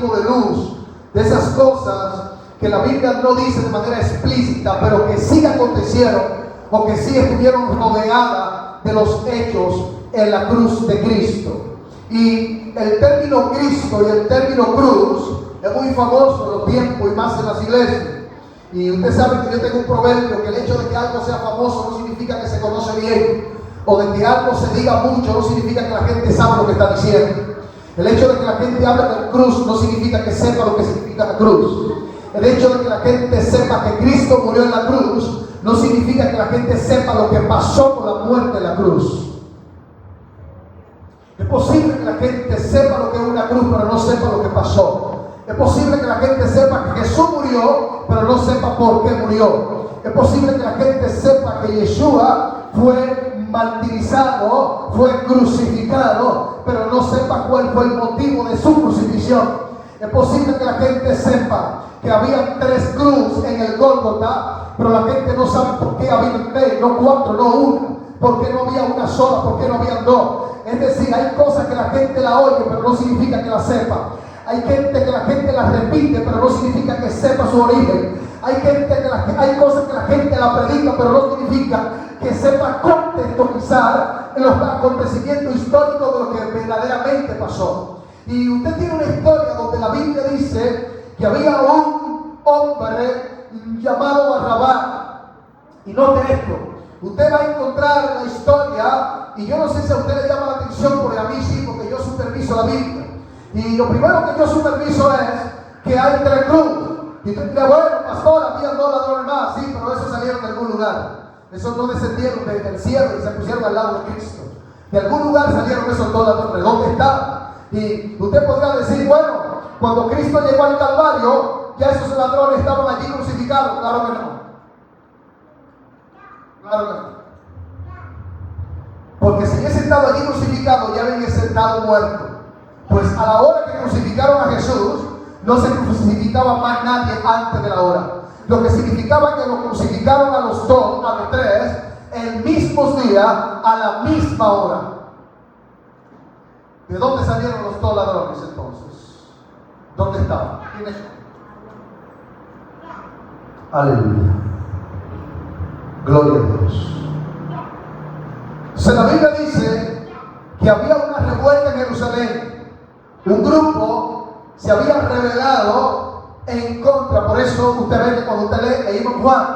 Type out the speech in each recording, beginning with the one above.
de luz, de esas cosas que la Biblia no dice de manera explícita, pero que sí acontecieron o que sí estuvieron rodeadas de los hechos en la cruz de Cristo. Y el término Cristo y el término cruz es muy famoso en los tiempos y más en las iglesias. Y usted sabe que yo tengo un proverbio que el hecho de que algo sea famoso no significa que se conoce bien, o de que algo se diga mucho no significa que la gente sabe lo que está diciendo. El hecho de que la gente hable de cruz no significa que sepa lo que significa la cruz. El hecho de que la gente sepa que Cristo murió en la cruz no significa que la gente sepa lo que pasó con la muerte en la cruz. Es posible que la gente sepa lo que es una cruz, pero no sepa lo que pasó. Es posible que la gente sepa que Jesús murió, pero no sepa por qué murió. Es posible que la gente sepa que Yeshua fue martirizado, fue crucificado, pero no sepa cuál fue el motivo de su crucifixión. Es posible que la gente sepa que había 3 cruces en el Gólgota, pero la gente no sabe por qué había 3, no 4, no 1, por qué no había una sola, por qué no había 2. Es decir, hay cosas que la gente la oye, pero no significa que la sepa. Hay gente que la gente la repite, pero no significa que sepa su origen. Hay cosas que la gente la predica, pero no significa que sepa contextualizar en los acontecimientos históricos de lo que verdaderamente pasó. Y usted tiene una historia donde la Biblia dice que había un hombre llamado Barrabás. Y note esto, usted va a encontrar la historia, y yo no sé si a usted le llama la atención, porque a mí sí, porque yo superviso la Biblia. Y lo primero que yo superviso es que hay 3 cruces. Y usted dirá, bueno, pastor, había 2 ladrones más. Sí, pero esos salieron de algún lugar. Esos no descendieron del cielo y se pusieron al lado de Cristo. De algún lugar salieron esos 2 ladrones. ¿Dónde estaban? Y usted podrá decir, bueno, cuando Cristo llegó al Calvario, ya esos ladrones estaban allí crucificados. Claro que no. Claro que no. Porque si hubiese estado allí crucificado, ya hubiese estado muerto. Pues a la hora que crucificaron a Jesús, no se crucificaba más nadie antes de la hora. Lo que significaba que lo crucificaron a los 2, a los 3, el mismo día, a la misma hora. ¿De dónde salieron los 2 ladrones entonces? ¿Dónde estaban? ¿Quiénes son? Aleluya. Gloria a Dios. La Biblia dice que había una revuelta en Jerusalén. Un grupo se había rebelado en contra. Por eso usted ve que cuando usted lee, leímos Juan,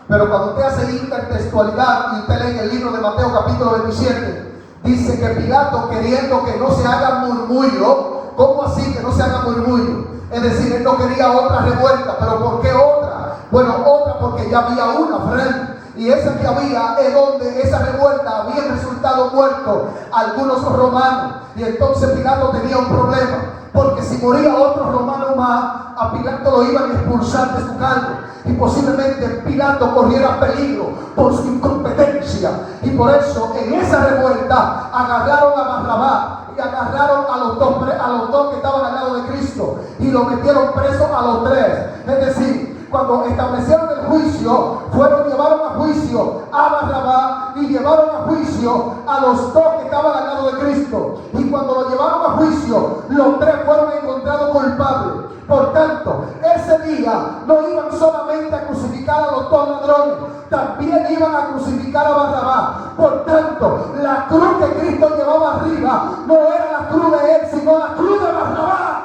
pero cuando usted hace intertextualidad y usted lee en el libro de Mateo capítulo 27, dice que Pilato, queriendo que no se haga murmullo. ¿Cómo así que no se haga murmullo? Es decir, él no quería otra revuelta. ¿Pero por qué otra? Bueno, otra porque ya había una frente. Y esa que había es donde esa revuelta había resultado muertos algunos romanos. Y entonces Pilato tenía un problema, porque si moría otro romano más, a Pilato lo iban a expulsar de su cargo. Y posiblemente Pilato corriera peligro por su incompetencia. Y por eso en esa revuelta agarraron a Barrabás y agarraron a los dos que estaban al lado de Cristo y lo metieron preso a los 3. Es decir, cuando establecieron el juicio, llevaron a juicio a Barrabás y llevaron a juicio a los 2 que estaban al lado de Cristo. Y cuando lo llevaron a juicio, los 3 fueron encontrados culpables. Por tanto, ese día no iban solamente a crucificar a los 2 ladrones, también iban a crucificar a Barrabás. Por tanto, la cruz que Cristo llevaba arriba no era la cruz de él, sino la cruz de Barrabás.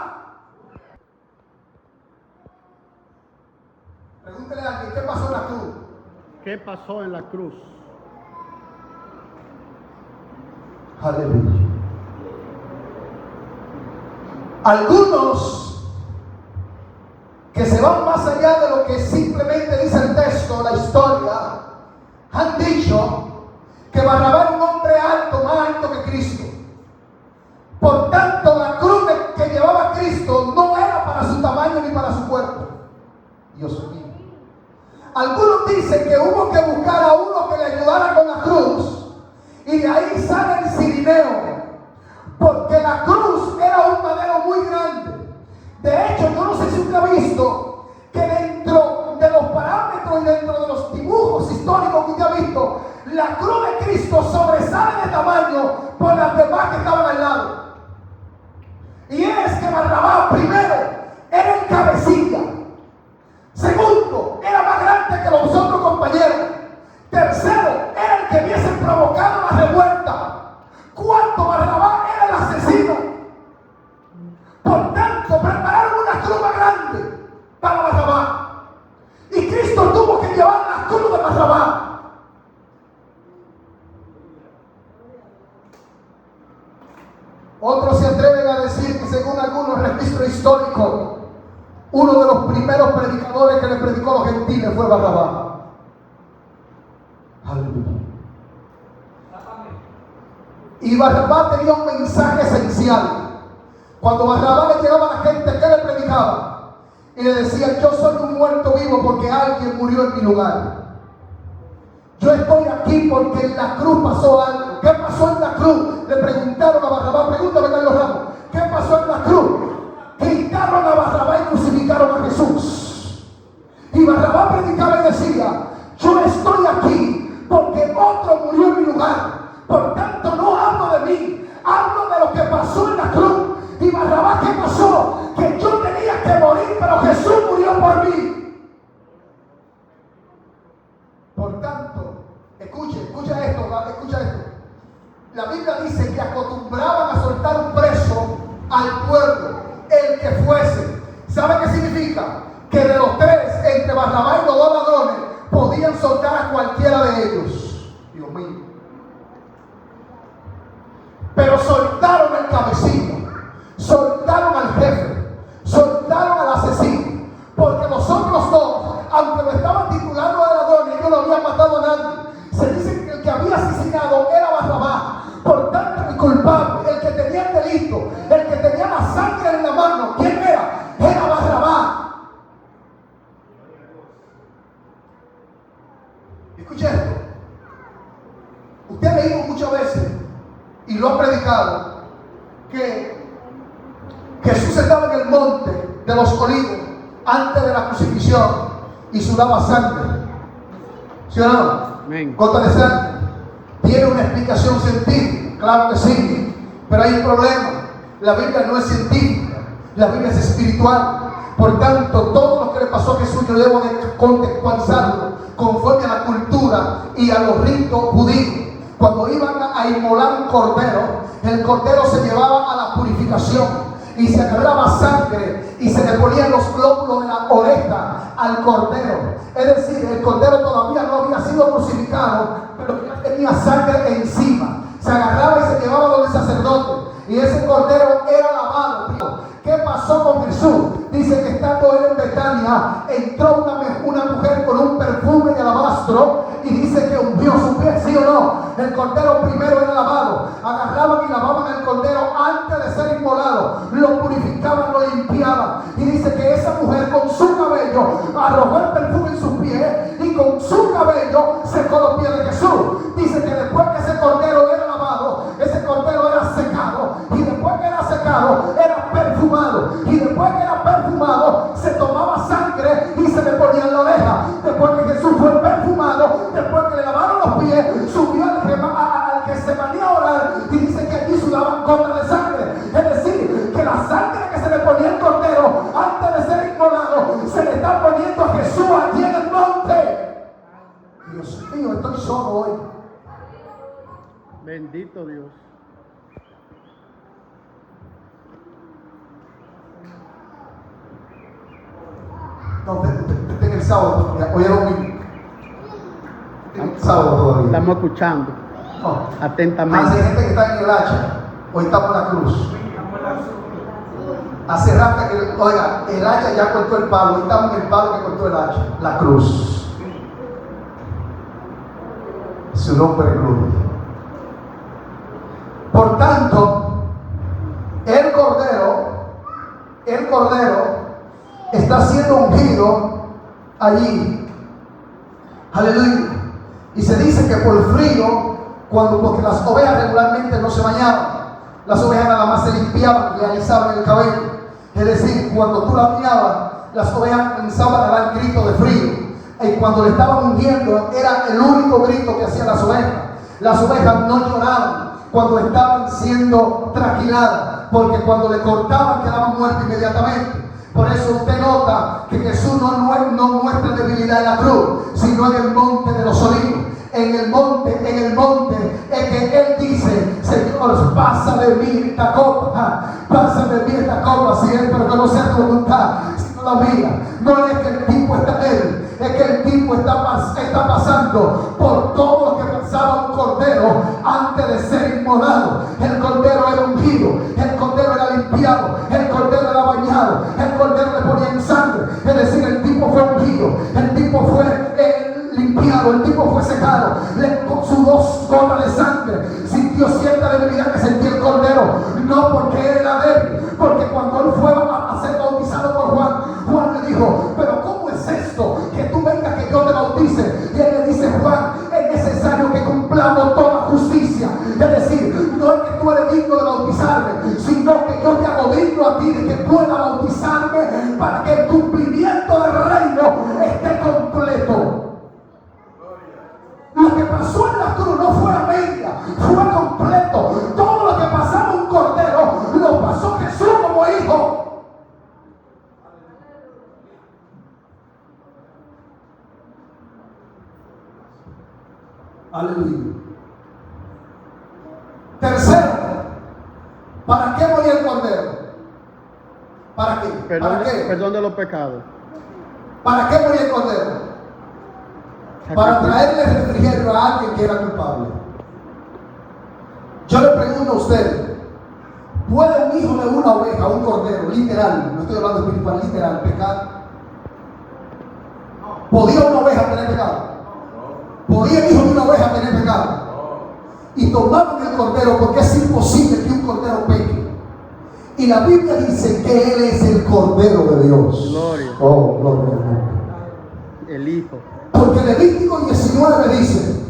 Pregúntele a alguien, ¿qué pasó en la cruz? ¿Qué pasó en la cruz? Aleluya. Algunos que se van más allá de lo que simplemente dice el texto, la historia, han dicho que Barrabás era un hombre alto, más alto que Cristo. Por tanto, la cruz que llevaba Cristo no era para su tamaño ni para su cuerpo. Dios mío. Algunos dicen que hubo que buscar a uno que le ayudara con la cruz, y de ahí sale el cirineo, porque la cruz era un madero muy grande. De hecho, yo no sé si usted ha visto que dentro de los parámetros y dentro de los dibujos históricos que usted ha visto, la cruz de Cristo sobresale de tamaño por las demás que estaban al lado. Y es que Barrabás primero cruz más grande para Barrabás. Y Cristo tuvo que llevar la cruz de Barrabás. Otros se atreven a decir que según algunos registros históricos, uno de los primeros predicadores que le predicó a los gentiles fue Barrabás. Aleluya. Y Barrabás tenía un mensaje esencial. Cuando Barrabás le llegaba a la gente, ¿qué le predicaba? Y le decía: yo soy un muerto vivo porque alguien murió en mi lugar. Yo estoy aquí porque en la cruz pasó algo. ¿Qué pasó en la cruz? Le preguntaron a Barrabás. Pregúntame, Carlos Ramos, ¿qué pasó en la cruz? Quitaron a Barrabás y crucificaron a Jesús. Y Barrabás predicaba y decía: yo estoy aquí porque otro murió en mi lugar. Por tanto, no hablo de mí, hablo de lo que pasó en la cruz. Y Barrabás, ¿qué pasó? Que yo tenía que morir, pero Jesús murió por mí. Por tanto, escucha esto. La Biblia dice que acostumbraban a soltar un preso al pueblo, el que fuese. ¿Sabe qué significa? Que de los tres, entre Barrabás y los dos ladrones, podían soltar a cualquiera de ellos. Dios mío. Pero soltaron al cabecilla, soltaron al jefe, soltaron al asesino, porque los otros dos, aunque lo estaban titulando de ladrones, ellos no habían matado a nadie. Se dice que el que había asesinado era Barrabás. Por tanto, el culpable, el que tenía el delito, el que tenía la sangre en la mano, ¿quién era? Era Barrabás. Escuche esto. Usted ha leído muchas veces y lo ha predicado que Jesús estaba en el monte de los Olivos antes de la crucifixión y sudaba sangre. ¿Sí o no? Amén. Gota de sangre. ¿Tiene una explicación científica? Claro que sí. Pero hay un problema. La Biblia no es científica. La Biblia es espiritual. Por tanto, todo lo que le pasó a Jesús yo debo de contextualizarlo conforme a la cultura y a los ritos judíos. Cuando iban a inmolar un cordero, el cordero se llevaba a la purificación y se agarraba sangre y se le ponían los glóbulos de la oreja al cordero. Es decir, el cordero todavía no había sido crucificado, pero ya tenía sangre encima. Se agarraba y se llevaba donde el sacerdote y ese cordero era lavado. ¿Qué pasó con Jesús? Dice que estando él en Betania, entró una mujer con un perfume de alabastro y dice que ungió su pie, ¿sí o no? El cordero primero era lavado. Agarraban y lavaban el cordero antes de ser inmolado. Lo purificaban, lo limpiaban. Y dice que esa mujer con su cabello arrojó el perfume en sus pies y con su cabello secó los pies de Jesús. Dice que después que ese cordero era lavado, ese cordero era secado. Y después que era secado, era perfumado. Y después que era perfumado, se tomaba sangre y se le ponía en la oreja. Después que Jesús fue perfumado, después que le lavaron los pies, subió al que se manía a orar y dice que allí sudaban gotas de sangre. Es decir, que la sangre que se le ponía al cordero antes de ser inmolado se le está poniendo a Jesús allí en el monte. Dios mío, estoy solo hoy. Bendito Dios. No, usted en el sábado, hoy es domingo. El sábado todavía. Estamos escuchando No. atentamente. Hay gente que está en el hacha, hoy estamos en la cruz. Hace rato que, oiga, el hacha ya cortó el palo, hoy estamos en el palo que cortó el hacha, la cruz. Su nombre es gloria. Por tanto, el cordero está siendo ungido allí. Aleluya. Y se dice que por frío, porque las ovejas regularmente no se bañaban, las ovejas nada más se limpiaban y alisaban el cabello. Es decir, cuando tú la bañabas, las ovejas comenzaban a dar gritos de frío. Y cuando le estaban ungiendo, era el único grito que hacían las ovejas. Las ovejas no lloraban cuando estaban siendo trasquiladas, porque cuando le cortaban quedaban muertas inmediatamente. Por eso usted nota que Jesús no muestra debilidad en la cruz, sino en el monte de los Olivos. en el monte, es que Él dice, Señor, pasa de mí esta copa, pasa de mí esta copa, Señor, pero que no sea tu voluntad, sino la mía. No es que el tipo está Él, es que el tipo está pasando por todo lo que pasaba un cordero antes de ser inmolado. El cordero era ungido, el cordero era limpiado, el cordero era bañado, el cordero le ponían sangre. Es decir, el tipo fue ungido, el tipo fue limpiado, el tipo fue secado, con sus 2 gotas de sangre sintió cierta debilidad que sentía el cordero, no porque él era débil, porque cuando él fue a ser bautizado por Juan, Juan le dijo, pero ¿cómo es esto? Que tú vengas que yo te bautice. Y él le dice, Juan, es necesario que cumplamos toda justicia. Es decir, no es que tú eres digno de bautizarme, sino que yo te hago digno a ti de que pueda bautizarme para que el cumplimiento del reino esté completo. Lo que pasó en la cruz no fue a media, fue completo. Todo lo que pasaba un cordero lo pasó Jesús como hijo. Aleluya. Tercero, ¿para qué moría el cordero? ¿Para qué? ¿Para qué? Perdón de los pecados. ¿Para qué moría el cordero? Para traerle refrigerio a alguien que era culpable. Yo le pregunto a usted, ¿puede un hijo de una oveja, un cordero, literal, no estoy hablando espiritual, literal, pecar? ¿Podía una oveja tener pecado? ¿Podía el hijo de una oveja tener pecado? Y tomaban el cordero porque es imposible que un cordero peque. Y la Biblia dice que Él es el Cordero de Dios. Gloria. Oh, gloria a Dios. El Hijo. Porque Levítico 19 dice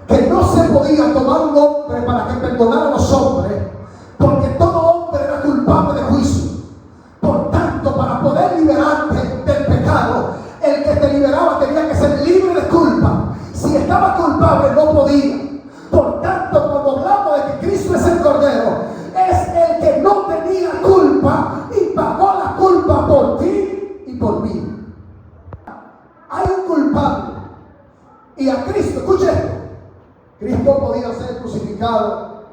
que no se podía tomar un hombre para que perdonara a los hombres, porque todo hombre era culpable de juicio. Por tanto, para poder liberarte del pecado, el que te liberaba tenía que ser libre de culpa. Si estaba culpable, no podía. Por tanto, cuando hablamos de que Cristo es el Cordero, es el que no tenía culpa y pagó la culpa por ti y por mí. Hay un culpable. Y a Cristo, escuche esto, Cristo podía ser crucificado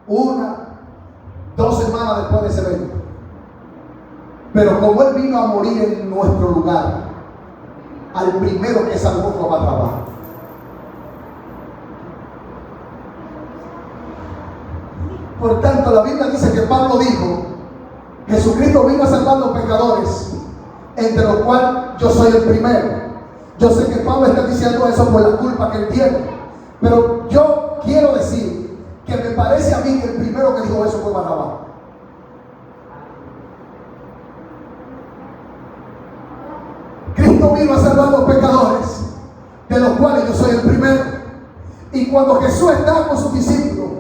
1, 2 semanas después de ese evento. Pero como Él vino a morir en nuestro lugar, al primero que salvó fue a Barrabás. Por tanto, la Biblia dice que Pablo dijo, Jesucristo vino a salvar a los pecadores, entre los cuales yo soy el primero. Yo sé que Pablo está diciendo eso por la culpa que él tiene, pero yo quiero decir que me parece a mí que el primero que dijo eso fue Barrabás. Cristo vino a salvar a los pecadores, de los cuales yo soy el primero. Y cuando Jesús está con sus discípulos,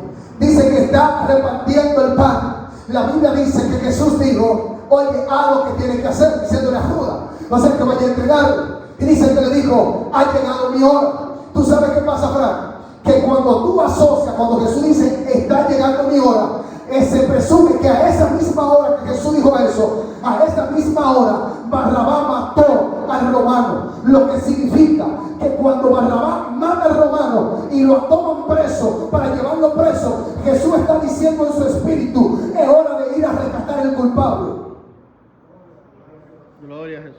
dice que está repartiendo el pan. La Biblia dice que Jesús dijo, oye, haz lo que tienes que hacer, diciéndole a Judas, va a ser que vaya a entregarlo. Y dice que le dijo, ha llegado mi hora. ¿Tú sabes qué pasa, Frank? Que cuando tú asocias, cuando Jesús dice, está llegando mi hora, se presume que a esa misma hora que Jesús dijo eso, a esa misma hora, Barrabás mató al romano. Lo que significa que cuando Barrabás mata al romano y lo toman preso para llevarlo preso, Jesús está diciendo en su espíritu, es hora de ir a rescatar al culpable. Gloria a Jesús.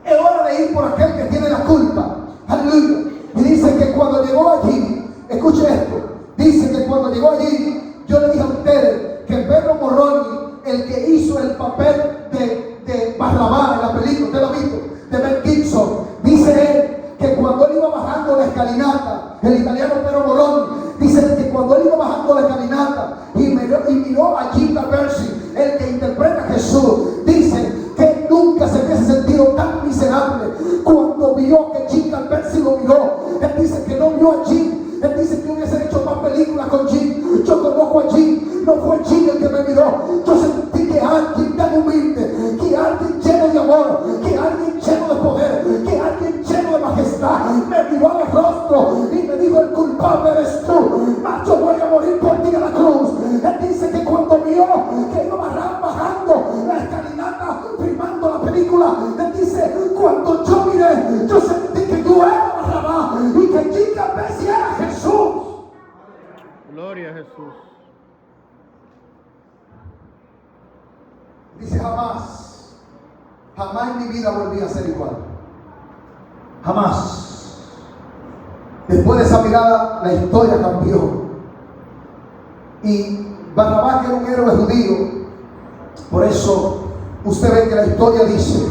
Es hora de ir por aquel que tiene la culpa. Aleluya. Y dice que cuando llegó allí, escuche esto, dice que cuando llegó allí, yo le dije a ustedes que Pedro Moroni, el que hizo el papel de Barrabás en la película, usted lo ha visto, de Mel Gibson, dice él que cuando él iba bajando la escalinata, el italiano Pedro Moroni, dice que cuando él iba bajando la escalinata y miró a Jim Percy, el que interpreta a Jesús, dice que nunca se hubiese sentido tan miserable cuando vio que Jim Percy lo miró. Él dice que no vio a Jim, él dice que hubiese hecho más películas con Jim. Yo conozco a Jim, no fue Jim el que me miró. Yo sentí que alguien tan humilde, que alguien lleno de amor, que alguien lleno de poder, que alguien lleno de majestad me miró al rostro y me dijo, el culpable eres tú, yo voy a morir por ti en la cruz. Él dice que cuando vio que iba bajando la escalinata, filmando la película, él dice, cuando yo miré, yo sentí Jesús. Dice jamás en mi vida volví a ser igual. Jamás. Después de esa mirada, la historia cambió. Y Barrabás, que era un héroe judío, por eso usted ve que la historia dice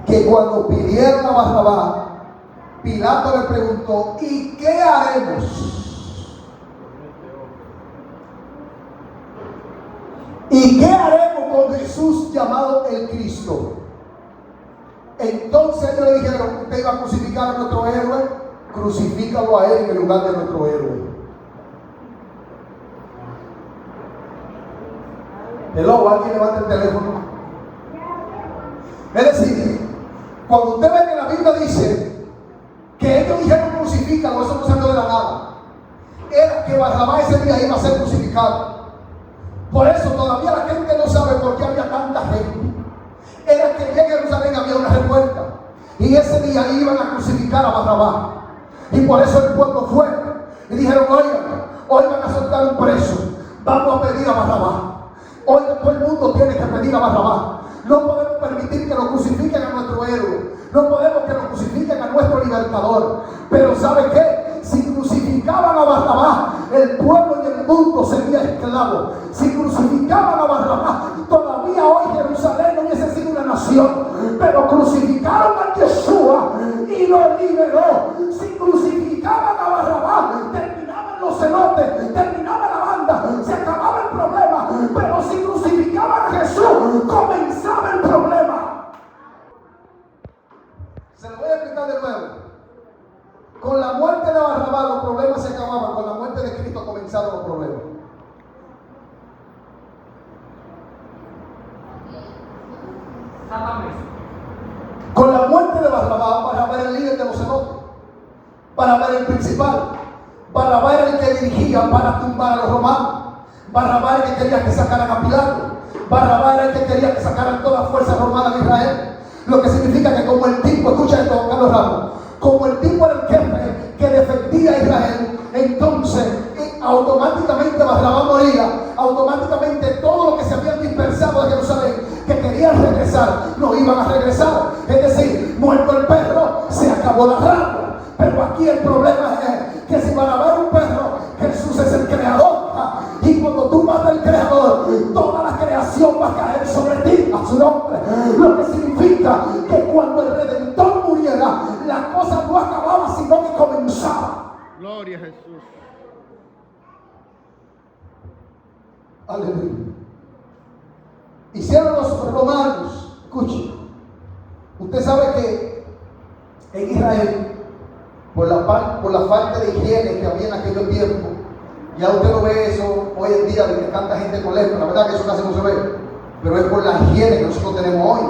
que cuando pidieron a Barrabás, Pilato le preguntó: ¿y qué haremos? ¿Y qué haremos con Jesús llamado el Cristo? Entonces ellos le dijeron: usted iba a crucificar a nuestro héroe, crucifícalo a él en el lugar de nuestro héroe. Hello, alguien levanta el teléfono. Es decir, cuando usted ve que la Biblia dice que ellos dijeron crucifícalo, eso no salió de la nada. Era que Barrabás ese día iba a ser crucificado. Por eso todavía la gente no sabe por qué había tanta gente. Era que en Jerusalén había una revuelta y ese día iban a crucificar a Barrabás. Y por eso el pueblo fue y dijeron: oigan, hoy van a soltar un preso, vamos a pedir a Barrabás. Hoy todo el mundo tiene que pedir a Barrabás. No podemos permitir que lo crucifiquen a nuestro héroe. No podemos que lo crucifiquen a nuestro libertador. Pero ¿sabe qué? Si crucificaban a Barrabás, el pueblo y el mundo sería esclavo. Si crucificaban a Barrabás, todavía hoy Jerusalén no hubiese sido una nación. Pero crucificaron a Yeshua y lo liberó. Si crucificaban a Barrabás, terminaban los cenotes, terminaba la banda, se acababa el problema. Pero si crucificaban a Jesús, comenzaba el problema. Se lo voy a explicar de nuevo. Con la muerte de Barrabás los problemas se acababan. Con la muerte de Cristo comenzaron los problemas. Con la muerte de Barrabás era el líder de los cenotes. Barrabás era el principal. Barrabás era el que dirigía para tumbar a los romanos. Barrabás era el que quería que sacaran a Pilato. Barrabás era el que quería que sacaran toda fuerza romana de Israel. Lo que significa que como el tipo, escucha esto, Carlos Ramos, como el tipo era el jefe que defendía a Israel, entonces automáticamente Barrabás moría. Automáticamente todo lo que se habían dispersado de Jerusalén, que querían regresar, no iban a regresar. Es decir, muerto el perro, se acabó la rama. Pero aquí el problema es que si Barrabás era un perro, Jesús es el creador. Y cuando tú matas al creador, toda la creación va a caer sobre ti, a su nombre. Lo que significa que cuando el Redentor muriera, la cosa no acababa, sino que comenzaba. Gloria a Jesús. Aleluya. Hicieron los romanos. Escuche, usted sabe que en Israel, por la falta de higiene que había en aquel tiempo, ya usted no ve eso hoy en día de que tanta gente con lepra. La verdad que eso casi no se ve, pero es por la higiene que nosotros tenemos hoy.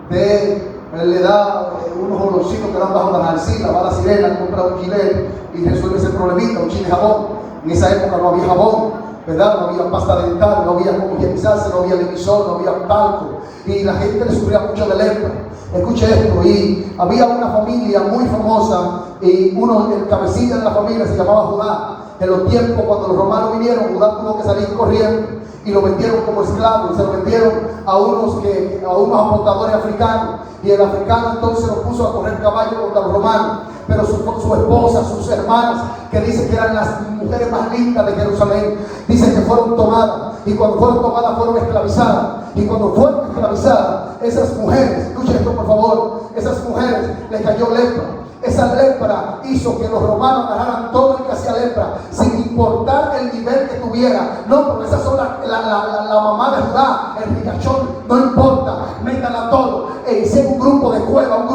Le da unos olorcitos que dan bajo la narcila, va a la sirena, compra un chile y resuelve ese problemita, un chile jabón. En esa época no había jabón, ¿verdad? No había pasta dental, no había cómo higienizarse, no había emisor, no había talco, y la gente le sufría mucho de lepra. Escuche esto, y había una familia muy famosa, y el cabecilla de la familia se llamaba Judá. En los tiempos cuando los romanos vinieron, Judá tuvo que salir corriendo y lo vendieron como esclavo, y se lo vendieron a unos apostadores africanos, y el africano entonces lo puso a correr caballo contra los romanos. Pero su esposa, sus hermanas, que dicen que eran las mujeres más lindas de Jerusalén, dicen que fueron tomadas, y cuando fueron tomadas fueron esclavizadas. Y cuando fueron esclavizadas, esas mujeres, escuchen esto por favor, esas mujeres les cayó lepra. Esa lepra hizo que los romanos agarraran todo el que hacía lepra, sin importar el nivel que tuviera. No, porque esas son la mamá de Judá, el ricachón, no importa, métanla todo. E hicieron un grupo de cueva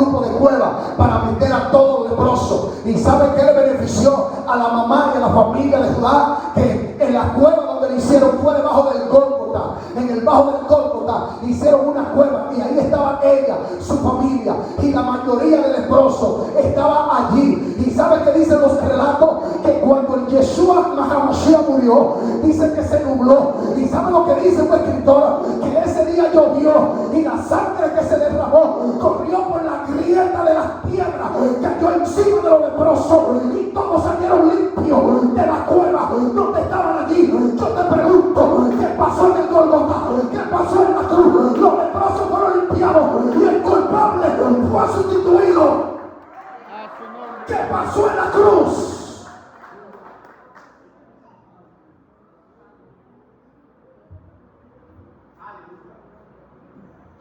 para meter a todos los leprosos. ¿Y sabe qué le benefició a la mamá y a la familia de Judá? Que en la cueva donde le hicieron fue debajo del Gólgota. En el bajo del Gólgota hicieron una cueva y ahí estaba ella, su familia, y la mayoría de leprosos estaba allí. ¿Y sabe qué dicen los relatos? Que cuando el Yeshua Mashiach murió, dice que se nubló. ¿Y sabe lo que dice un escritor? Que ese día llovió y la sangre que se derramó corrió por la grieta de las piedras, cayó encima de los leprosos y todos salieron limpios de la cueva donde estaban allí.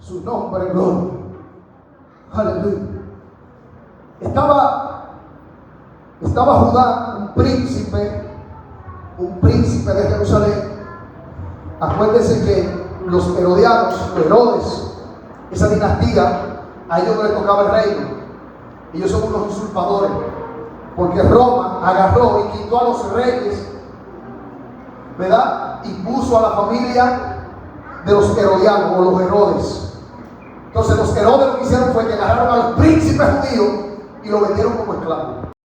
su nombre en gloria. Aleluya. Estaba Judá, un príncipe de Jerusalén. Acuérdense que los herodianos, los Herodes, esa dinastía, a ellos no les tocaba el reino. Ellos son unos usurpadores, porque Roma agarró y quitó a los reyes, ¿verdad? Y puso a la familia de los herodianos o los Herodes. Entonces los Herodes lo que hicieron fue que agarraron a los príncipes judíos y los vendieron como esclavos.